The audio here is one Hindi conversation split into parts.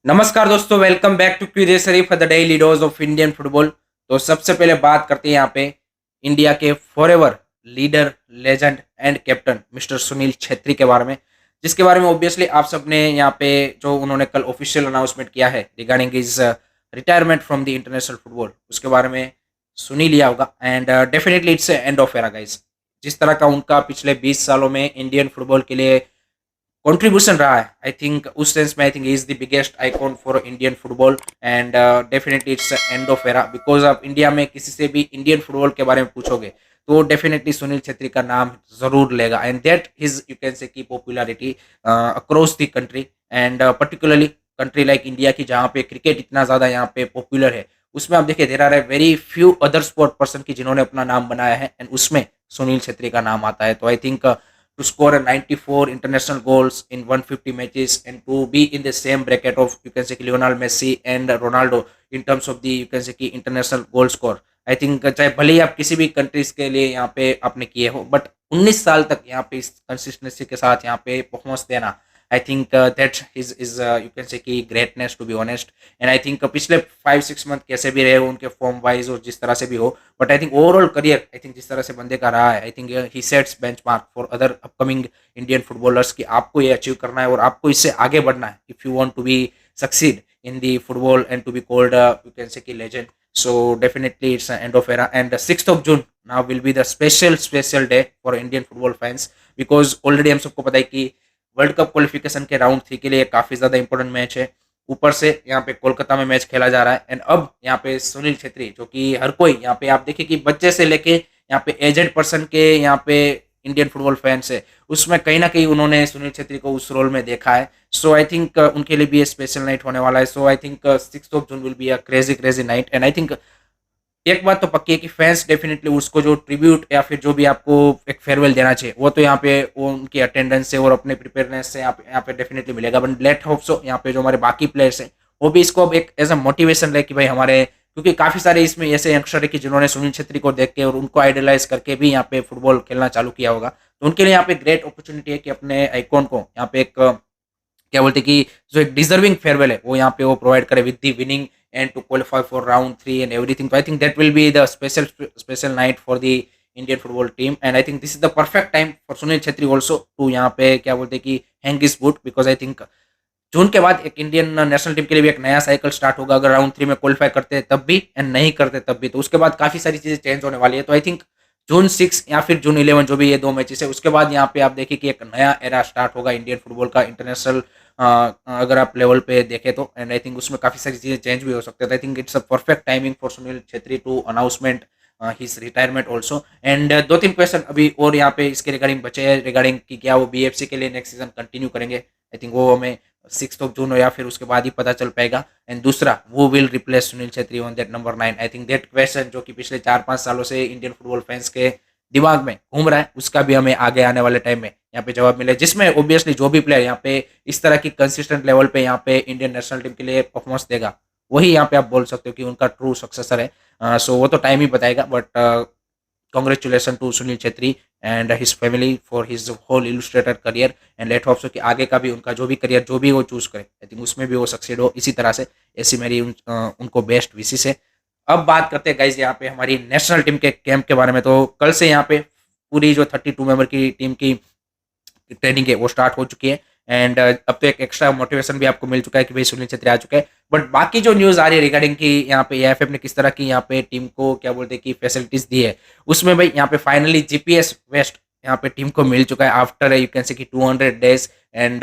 नमस्कार दोस्तों, welcome back to curious Sharif the daily dose of Indian football. तो सबसे पहले बात करते हैं यहाँ पे इंडिया के forever leader, legend and captain mister Sunil Chhetri के बारे में, जिसके बारे में ऑब्वियसली आप सबने यहाँ पे जो उन्होंने कल ऑफिशियल अनाउंसमेंट किया है regarding is retirement from the international football, उसके बारे में सुन ही लिया होगा। And definitely it's end of era guys. जिस तरह का उनका पिछले 20 सालों में इंडियन फुटबॉल के लिए कंट्रीब्यूशन रहा है, आई थिंक उस सेंस में I think is the biggest icon for Indian football. And definitely it's end of era because आप इंडिया में किसी से भी इंडियन फुटबॉल के बारे में पूछोगे तो डेफिनेटली सुनील छेत्री का नाम जरूर लेगा। And that is you can say की popularity across the country and particularly country like India की, जहाँ पे क्रिकेट इतना ज़्यादा यहाँ पे पॉपुलर है। उसमें आप देखिए there are very few other sport person की जिन्होंने अपना नाम बनाया है एंड उसमें सुनील छेत्री का नाम आता है। तो I think to score a 94 international goals in 150 matches and to be in the same bracket of you can say Lionel Messi and Ronaldo in terms of the you can say international goal score। I think चाहे भले ही आप किसी भी कंट्रीज के लिए यहाँ पे आपने किए हो, बट 19 साल तक यहाँ पे इस कंसिस्टेंसी के साथ यहाँ पे परफॉर्मेंस देना, I think that is you can say की greatness to be honest. And I think पिछले 5-6 मंथ कैसे भी रहे हो उनके फॉर्म वाइज और जिस तरह से भी हो, but I think overall career I think जिस तरह से बंदे का रहा है, I think he sets benchmark for other upcoming Indian footballers कि आपको ये अचीव करना है और आपको इससे आगे बढ़ना है if you want to be succeed in the football and to be called you can say legend। So definitely it's an end of era and the 6th of June now will be the special day for Indian football fans because already हम सबको पता है कि वर्ल्ड कप क्वालिफिकेशन के राउंड 3 के लिए काफ़ी ज़्यादा इंपॉर्टेंट मैच है। ऊपर से यहाँ पे कोलकाता में मैच खेला जा रहा है एंड अब यहाँ पे सुनील छेत्री जो कि हर कोई यहाँ पे आप देखिए कि बच्चे से लेके यहाँ पे एजेड पर्सन के यहाँ पे इंडियन फुटबॉल फैंस है, उसमें कहीं ना कहीं उन्होंने सुनील छेत्री को उस रोल में देखा है। सो आई थिंक उनके लिए भी ये स्पेशल नाइट होने वाला है। So I think 6 June will be a crazy night and I think एक बात तो पक्की है कि फैंस डेफिनेटली उसको जो ट्रिब्यूट या फिर जो भी आपको एक फेयरवेल देना चाहिए वो तो यहाँ पे वो उनकी अटेंडेंस से और अपने प्रिपेयरनेस से यहाँ पे डेफिनेटली मिलेगा। बट लेट होप सो यहाँ पे जो हमारे बाकी प्लेयर्स हैं वो भी इसको अब एक एज अ मोटिवेशन ले कि भाई हमारे, क्योंकि काफ़ी सारे इसमें ऐसे यंगस्टर है कि जिन्होंने सुनील छेत्री को देख के और उनको आइडलाइज करके भी यहाँ पे फुटबॉल खेलना चालू किया होगा, तो उनके लिए यहाँ पे ग्रेट अपॉर्चुनिटी है कि अपने आइकॉन को यहाँ पे एक क्या बोलते हैं कि जो एक डिजर्विंग फेयरवेल है वो यहाँ पे वो प्रोवाइड करे with the winning and to qualify for round 3 and everything. तो I think that will be the special night for the Indian football team and I think this is the perfect time for Sunil Chhetri also to यहाँ पे क्या बोलते हैं कि hang his boot because I think जून के बाद एक इंडियन नेशनल टीम के लिए भी एक नया साइकिल स्टार्ट होगा। अगर राउंड 3 में क्वालिफाई करते हैं तब भी एंड नहीं करते तब भी, तो उसके बाद काफ़ी सारी चीज़ें चेंज होने वाली है। तो आई थिंक जून 6 या फिर जून 11 जो भी ये 2 मैचेस है उसके बाद यहाँ पे आप देखिए कि एक नया एरा स्टार्ट होगा इंडियन फुटबॉल का इंटरनेशनल अगर आप लेवल पे देखें तो। एंड आई थिंक उसमें काफ़ी सारी चीज़ें चेंज भी हो सकते हैं। I think it's a perfect timing for Sunil Chhetri to announcement his retirement also. And 2-3 question अभी और यहाँ पे इसके रिगार्डिंग बचे हैं रिगार्डिंग कि क्या वो BFC के लिए नेक्स्ट सीजन कंटिन्यू करेंगे। आई थिंक वो हमें 6 जून हो या फिर उसके बाद ही पता चल पाएगा। एंड दूसरा वो will replace Sunil Chhetri on that number 9। I think that question जो कि पिछले 4-5 सालों से इंडियन फुटबॉल फैंस के दिमाग में घूम रहा है उसका भी हमें आगे आने वाले टाइम में यहाँ पे जवाब मिले, जिसमें ऑब्वियसली जो भी प्लेयर यहाँ पे इस तरह की कंसिस्टेंट लेवल पे यहाँ पे इंडियन नेशनल टीम के लिए परफॉर्मेंस देगा वही यहाँ पे आप बोल सकते हो कि उनका ट्रू सक्सेसर है। सो वो तो टाइम ही बताएगा, but congratulation to Sunil Chhetri and his family for his whole illustrator career and let hope so कि आगे का भी उनका जो भी करियर जो भी वो चूज करे आई थिंक उसमें भी वो सक्सेड हो इसी तरह से। ऐसी मेरी उनको बेस्ट विशेष है। अब बात करते हैं गाइज यहाँ पे हमारी नेशनल टीम के कैंप के बारे में। तो कल से यहाँ पे पूरी जो 32 मेंबर की टीम की ट्रेनिंग है वो स्टार्ट हो चुकी है एंड अब तो एक एक्स्ट्रा मोटिवेशन भी आपको मिल चुका है कि भाई सुनील छेत्री आ चुका है। बट बाकी जो न्यूज़ आ रही है रिगार्डिंग कि यहाँ पे AIFF ने किस तरह की यहाँ पे टीम को क्या बोलते हैं कि फैसिलिटीज दी है, उसमें भाई यहाँ पे फाइनली GPS वेस्ट यहाँ पे टीम को मिल चुका है आफ्टर यू कैन से कि 200 डेज। एंड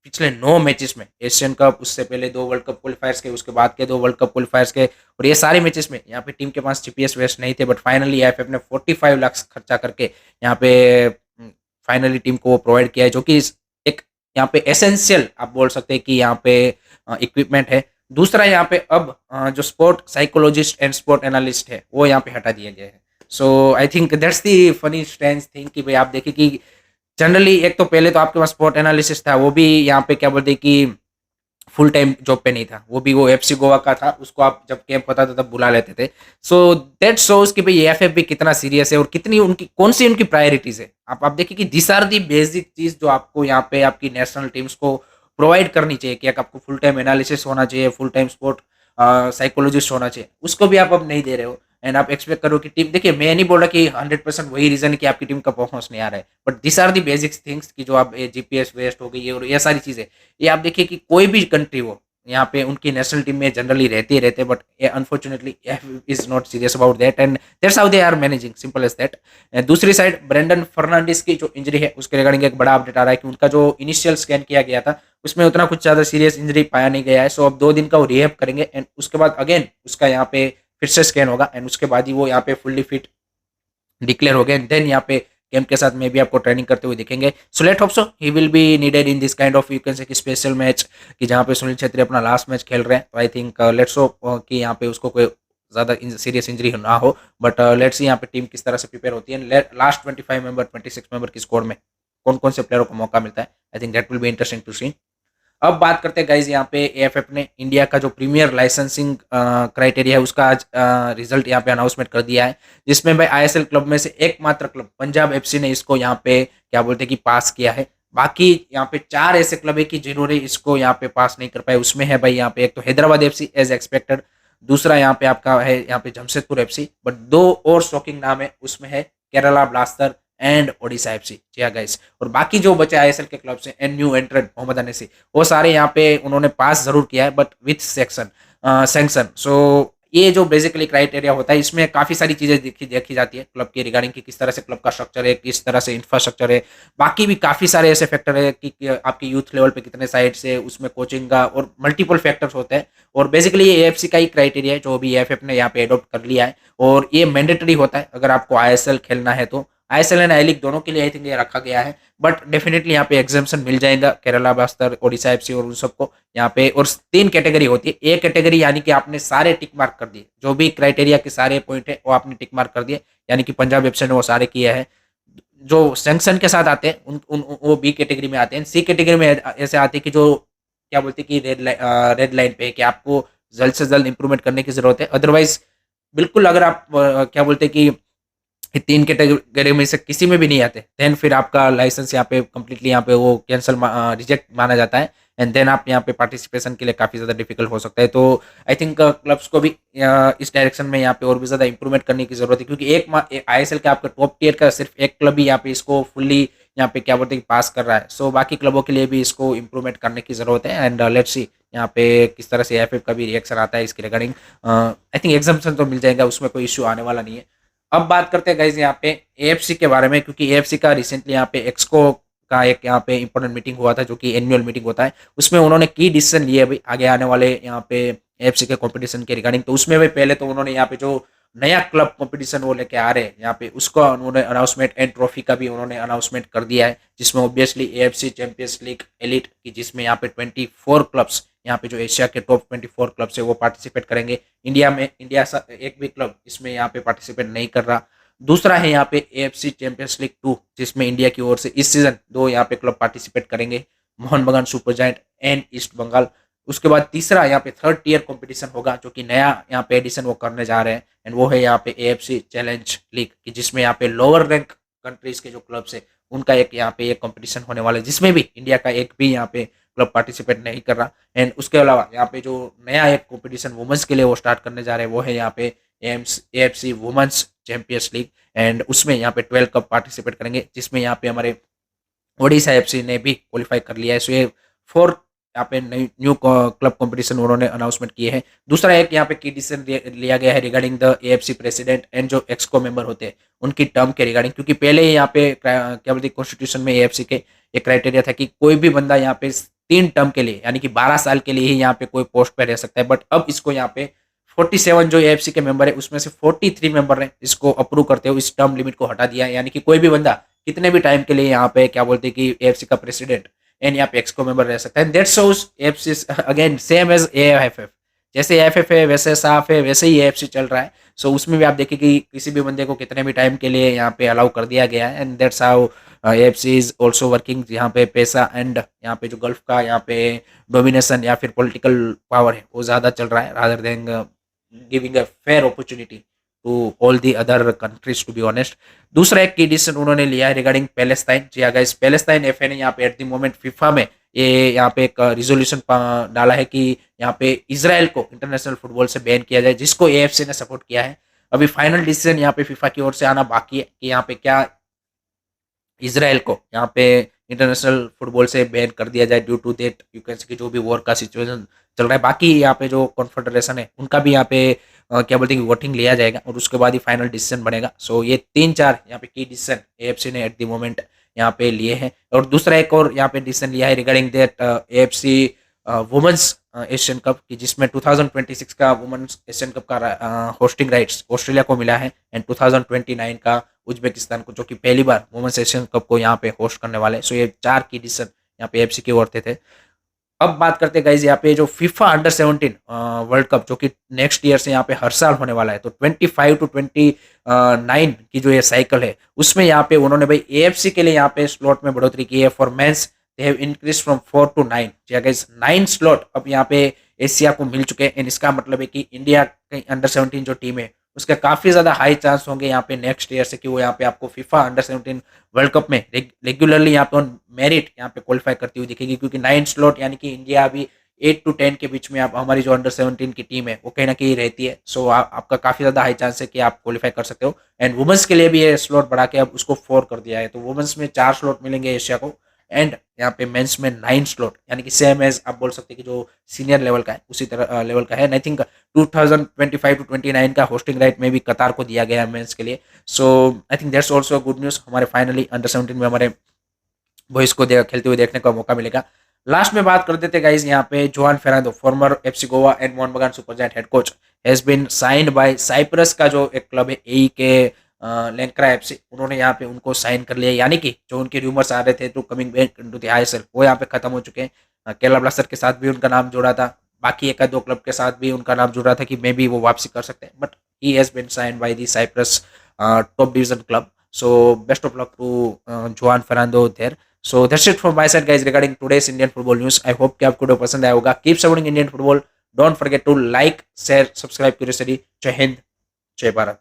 पिछले 9 मैचेस में एशियन कप, उससे पहले 2 वर्ल्ड कप क्वालिफायर्स के, उसके बाद के 2 वर्ल्ड कप क्वालिफायर्स के, और ये सारे मैचेस में यहाँ पे टीम के पास GPS वेस्ट नहीं थे। बट फाइनली AIFF ने 45 लाख खर्चा करके यहाँ पे फाइनली टीम को वो प्रोवाइड किया है, जो कि एक यहाँ पे एसेंशियल आप बोल सकते हैं कि यहाँ पे इक्विपमेंट है। दूसरा यहाँ पे अब जो sport psychologist and sport analyst है वो यहाँ पे हटा दिया गया है। So I think that's the funny strange thing कि भाई आप देखिए कि जनरली एक तो पहले तो आपके पास स्पोर्ट एनालिसिस था, वो भी यहाँ पे क्या बोलते हैं कि फुल टाइम जॉब पे नहीं था, वो भी वो FC गोवा का था, उसको आप जब कैंप होता था तब बुला लेते थे। सो दैट शोज कि भाई AIFF भी कितना सीरियस है और कितनी उनकी कौन सी उनकी प्रायोरिटीज है। आप देखिए कि दिस आर दी बेसिक चीज जो आपको यहाँ पे आपकी नेशनल टीम्स को प्रोवाइड करनी चाहिए कि आपको फुल टाइम एनालिसिस होना चाहिए, फुल टाइम स्पोर्ट साइकोलॉजिस्ट होना चाहिए, उसको भी आप अब नहीं दे रहे हो। एंड आप एक्सपेक्ट करो कि टीम, देखिए मैं नहीं बोल रहा कि 100% वही रीजन है कि आपकी टीम का परफॉर्मेंस नहीं आ रहा है, but this are the basic things कि जो आप जीपीएस वेस्ट हो गई और ये सारी चीजें, ये आप देखिए कि कोई भी कंट्री हो यहाँ पे उनकी नेशनल टीम में जनरली रहते ही रहते, but unfortunately is not serious about that and that's how they are managing, simple as that. दूसरी साइड ब्रेंडन फर्नांडिस की जो इंजरी है उसके रिगार्डिंग एक बड़ा अपडेट आ रहा है कि उनका जो इनिशियल स्कैन किया गया था उसमें उतना कुछ ज्यादा सीरियस इंजरी पाया नहीं गया है। सो अब 2 दिन का वो रिहैब करेंगे एंड उसके बाद अगेन उसका यहाँ पे फिर से स्कैन होगा एंड उसके बाद ही वो यहाँ पे फुल्ली फिट डिक्लेयर हो गए एंड देन यहाँ पे गेम के साथ में भी आपको ट्रेनिंग करते हुए दिखेंगे। So let hope so he will be needed in this kind of you can say कि स्पेशल मैच, कि जहाँ पे सुनील छेत्री अपना लास्ट मैच खेल रहे हैं। तो आई थिंक लेट्स होप कि यहाँ पे उसको कोई ज़्यादा सीरियस इंजरी ना हो, बट लेट्स सी यहाँ पे टीम किस तरह से प्रिपेयर होती है, लास्ट 25 मेंबर 26 मेंबर की स्कोर में कौन कौन से प्लेयरों को मौका मिलता है। I think that will be interesting to see. अब बात करते हैं गाइज यहाँ पे एएफएफ ने इंडिया का जो प्रीमियर लाइसेंसिंग क्राइटेरिया है उसका आज रिजल्ट यहाँ पे अनाउंसमेंट कर दिया है, जिसमें भाई आईएसएल क्लब में से एकमात्र क्लब पंजाब एफसी ने इसको यहाँ पे क्या बोलते हैं कि पास किया है। बाकी यहाँ पे 4 ऐसे क्लब है कि जिन्होंने इसको यहाँ पे पास नहीं कर पाए। उसमें है भाई यहाँ पे एक तो हैदराबाद एफसी एज एक्सपेक्टेड, दूसरा यहाँ पे आपका है यहाँ पे जमशेदपुर एफसी, बट 2 और शॉकिंग नाम है, उसमें है Kerala blaster and Odisha FC. जी हाँ गाइस, और बाकी जो बचे आईएसएल के क्लब से एंड न्यू एंट्रेंट मोहम्मद अनसी, वो सारे यहाँ पे उन्होंने पास जरूर किया है बट विथ सैंक्शन। सो ये जो बेसिकली क्राइटेरिया होता है इसमें काफी सारी चीजें देखी जाती है क्लब के रिगार्डिंग, कि किस तरह से क्लब का स्ट्रक्चर है, किस तरह से इंफ्रास्ट्रक्चर है, बाकी भी काफी सारे ऐसे फैक्टर है कि आपके यूथ लेवल पे कितने साइड से उसमें कोचिंग का और मल्टीपल फैक्टर्स होते हैं। और बेसिकली ये एएफसी का ही क्राइटेरिया है जो भी एएफएफ ने यहाँ पे अडॉप्ट कर लिया है, और ये मैंडेटरी होता है अगर आपको आईएसएल खेलना है तो। आईएसएल एंड आई लीग दोनों के लिए आई थिंक ये रखा गया है, बट डेफिनेटली यहाँ पे एग्जाम्पशन मिल जाएगा केरला ब्लास्टर, ओडिशा एफसी और उन सबको यहाँ पे। और 3 कैटेगरी होती है, ए कैटेगरी यानी कि आपने सारे टिक मार्क कर दिए, जो भी क्राइटेरिया के सारे पॉइंट है वो आपने टिक मार्क कर दिए, यानी कि पंजाब एफसी ने वो सारे किए हैं। जो सैंक्शन के साथ आते हैं उन वो बी कैटेगरी में आते हैं। सी कैटेगरी में ऐसे आते हैं कि जो क्या बोलते हैं कि रेड लाइन पे है कि आपको जल्द से जल्द इंप्रूवमेंट करने की जरूरत है। अदरवाइज बिल्कुल अगर आप क्या बोलते हैं कि 3 कैटेगरी में से किसी में भी नहीं आते देन फिर आपका लाइसेंस यहाँ पे कम्प्लीटली यहाँ पे वो कैंसिल रिजेक्ट माना जाता है एंड देन आप यहाँ पे पार्टिसिपेशन के लिए काफ़ी ज़्यादा डिफिकल्ट हो सकता है। तो आई थिंक क्लब्स को भी इस डायरेक्शन में यहाँ पे और भी ज़्यादा इंप्रूवमेंट करने की जरूरत है, क्योंकि एक आईएसएल का आपका टॉप टियर का सिर्फ एक क्लब ही यहाँ पे इसको फुल्ली यहाँ पे क्या बोलते हैं पास कर रहा है। सो बाकी क्लबों के लिए भी इसको इंप्रूवमेंट करने की जरूरत है एंड लेट्स सी यहाँ पे किस तरह से एएफएफ का भी रिएक्शन आता है इसके रिगार्डिंग। आई थिंक एग्जाम्पशन तो मिल जाएगा, उसमें कोई इश्यू आने वाला नहीं है। अब बात करते हैं गाइज यहाँ पे एएफसी के बारे में, क्योंकि एएफसी का रिसेंटली यहाँ पे एक्सको का एक यहाँ पे इंपॉर्टेंट मीटिंग हुआ था जो कि एनुअल मीटिंग होता है, उसमें उन्होंने की डिसीजन लिए भाई आगे आने वाले यहाँ पे एएफसी के कंपटीशन के रिगार्डिंग। तो उसमें भाई पहले तो उन्होंने यहाँ पे जो नया क्लब कंपटीशन वो लेके आ रहे हैं यहाँ पे उसका उन्होंने अनाउंसमेंट एंड ट्रॉफी का भी उन्होंने अनाउंसमेंट कर दिया है, जिसमें obviously AFC champions league elite की, जिसमें यहाँ पे 24 क्लब्स यहाँ पे जो एशिया के टॉप 24 क्लब्स है वो पार्टिसिपेट करेंगे। इंडिया एक भी क्लब इसमें यहाँ पे पार्टिसिपेट नहीं कर रहा। दूसरा है यहाँ पे एएफसी चैंपियंस लीग 2, जिसमें इंडिया की ओर से इस सीजन 2 यहाँ पे क्लब पार्टिसिपेट करेंगे, Mohun Bagan super giant and East Bengal. उसके बाद तीसरा यहाँ पे 3rd टियर कंपटीशन होगा जो कि नया यहाँ पे एडिशन वो करने जा रहे हैं एंड वो है यहाँ पे एएफसी चैलेंज लीग, कि जिसमें यहाँ पे लोअर रैंक कंट्रीज के जो क्लब्स है उनका एक यहाँ पे एक कंपटीशन होने वाला है, जिसमें भी इंडिया का एक भी यहाँ पे क्लब पार्टिसिपेट नहीं कर रहा। एंड उसके अलावा यहाँ पे जो नया एक कंपटीशन वुमेन्स के लिए वो स्टार्ट करने जा रहे हैं वो है यहाँ पे AFC women's champions league and उसमें यहाँ पे 12 क्लब पार्टिसिपेट करेंगे, जिसमें यहाँ पे हमारे ओडिशा एफसी ने भी क्वालिफाई कर लिया है। सो ये 4 यहाँ पे न्यू क्लब कंपटीशन उन्होंने अनाउंसमेंट किए हैं। दूसरा एक यहाँ पे की डिसीजन लिया गया है regarding the AFC president and जो एक्सको मेंबर होते हैं उनकी टर्म के रिगार्डिंग, क्योंकि पहले यहाँ पे क्या बोलते हैं कॉन्स्टिट्यूशन में एएफसी के एक क्राइटेरिया था कि कोई भी बंदा यहाँ पे 3 टर्म के लिए यानी कि 12 साल के लिए ही यहाँ पे कोई पोस्ट पे रह सकता है, बट अब इसको यहाँ पे 47 जो एएफसी के मेंबर है उसमें से 43 मेंबर ने इसको अप्रूव करते हुए इस टर्म लिमिट को हटा दिया है, यानी कि कोई भी बंदा कितने भी टाइम के लिए यहाँ पे क्या बोलते हैं कि एएफसी का प्रेसिडेंट एंड यहाँ पे एक्सको मेंबर रह सकता है। That shows AFC again same as AFF, जैसे एएफएफ है वैसे साफ है वैसे ही एएफसी चल रहा है। सो उसमें भी आप देखिए कि किसी भी बंदे को कितने भी टाइम के लिए यहाँ पे अलाउ कर दिया गया है and that's how AFC is also working. यहाँ पे पैसा एंड यहाँ पे जो गल्फ का यहाँ पे डोमिनेशन या फिर पॉलिटिकल पावर है वो ज़्यादा चल रहा है rather than giving a fair opportunity to all the other countries to be honest. दूसरा एक की डिसीजन उन्होंने लिया है रिगार्डिंग पैलेस्टाइन। जी गाइस, पैलेस्टाइन एफए ने यहाँ पे एट द मोमेंट फीफा में ये यहाँ पे एक रिजोल्यूशन डाला है कि यहाँ पे इसराइल को इंटरनेशनल फुटबॉल से बैन किया जाए, जिसको एएफसी ने सपोर्ट किया है। अभी फाइनल डिसीजन यहाँ पे फीफा की ओर से आना बाकी है कि यहाँ पे क्या इसराइल को यहाँ पे इंटरनेशनल फुटबॉल से बैन कर दिया जाए due to that you can say कि जो भी वॉर का सिचुएशन चल रहा है। बाकी यहाँ पे जो कॉन्फेडरेशन है उनका भी यहाँ पे क्या बोलते हैं कि वोटिंग लिया जाएगा और उसके बाद ही फाइनल डिसीजन बनेगा। सो ये 3-4 यहाँ पे की डिसीजन एएफसी ने एट द मोमेंट यहाँ पे लिए हैं। और दूसरा एक और यहाँ पे डिसीजन लिया है regarding that AFC women's Asian cup की, जिसमें 2026 का वुमेन्स एशियन कप का होस्टिंग राइट्स ऑस्ट्रेलिया को मिला है एंड 2029 का उज्बेकिस्तान को, जो कि पहली बार वुमेन्स एशियन कप को यहाँ पे होस्ट करने वाले। सो ये 4 की डिसीजन यहाँ पे एफसी की ओर थे। अब बात करते हैं गाइज यहाँ पे जो फीफा अंडर 17 वर्ल्ड कप जो कि नेक्स्ट ईयर से यहाँ पे हर साल होने वाला है, तो 25 टू 29 की जो ये साइकिल है उसमें यहाँ पे उन्होंने भाई एएफसी के लिए यहाँ पे स्लॉट में बढ़ोतरी की है। For men's they have increase from 4 to 9, जी गाइज 9 स्लॉट अब यहाँ पे एशिया को मिल चुके हैं। एंड इसका मतलब है कि इंडिया की अंडर 17 जो टीम है उसके काफी ज्यादा हाई चांस होंगे यहाँ पे नेक्स्ट ईयर से कि वो यहाँ पे आपको फीफा अंडर 17 वर्ल्ड कप में रेगुलरली यहाँ पे ऑन मेरिट यहाँ पे क्वालिफाई करती हुई दिखेगी, क्योंकि 9 स्लॉट यानी कि इंडिया अभी 8 to 10 के बीच में आप हमारी जो अंडर 17 की टीम है वो कहीं ना कहीं रहती है। सो आपका काफी ज्यादा हाई चांस है कि आप क्वालिफाई कर सकते हो। एंड वुमेन्स के लिए भी ये स्लॉट बढ़ा के अब उसको 4 कर दिया है, तो वुमेन्स में 4 स्लॉट मिलेंगे एशिया को एंड यहाँ पे मेंस में 9 स्लॉट, यानी कि सेम एज आप बोल सकते हैं कि जो सीनियर लेवल का है उसी तरह लेवल का है। आई थिंक 2025 to 29 का होस्टिंग राइट में भी कतार को दिया गया है मेंस के लिए। So I think that's also good news. हमारे फाइनली अंडर 17 में हमारे बॉयज को खेलते हुए देखने का मौका मिलेगा। लास्ट में बात कर देते गाइज यहाँ पे Juan Ferrando, former FC Goa and Mohun Bagan super giant head coach, has been signed by Cyprus का जो एक क्लब है एई के लेंक्रा एफसी, उन्होंने यहाँ पे उनको साइन कर लिया। यानी कि जो उनके रूमर्स आ रहे थे to coming back into the ISL वो यहाँ पे खत्म हो चुके हैं। केरला ब्लास्टर के साथ भी उनका नाम जुड़ा था, बाकी एक दो क्लब के साथ भी उनका नाम जुड़ा था कि मे बी वो वापसी कर सकते हैं, but he has been signed by the Cyprus top division club. So best of luck to Joan Ferrando there. So that's it from my side guys regarding today's Indian football news. I hope कि आपको पसंद आया होगा। Keep supporting Indian football, don't forget to like share subscribe curiosity. जय हिंद, जय भारत।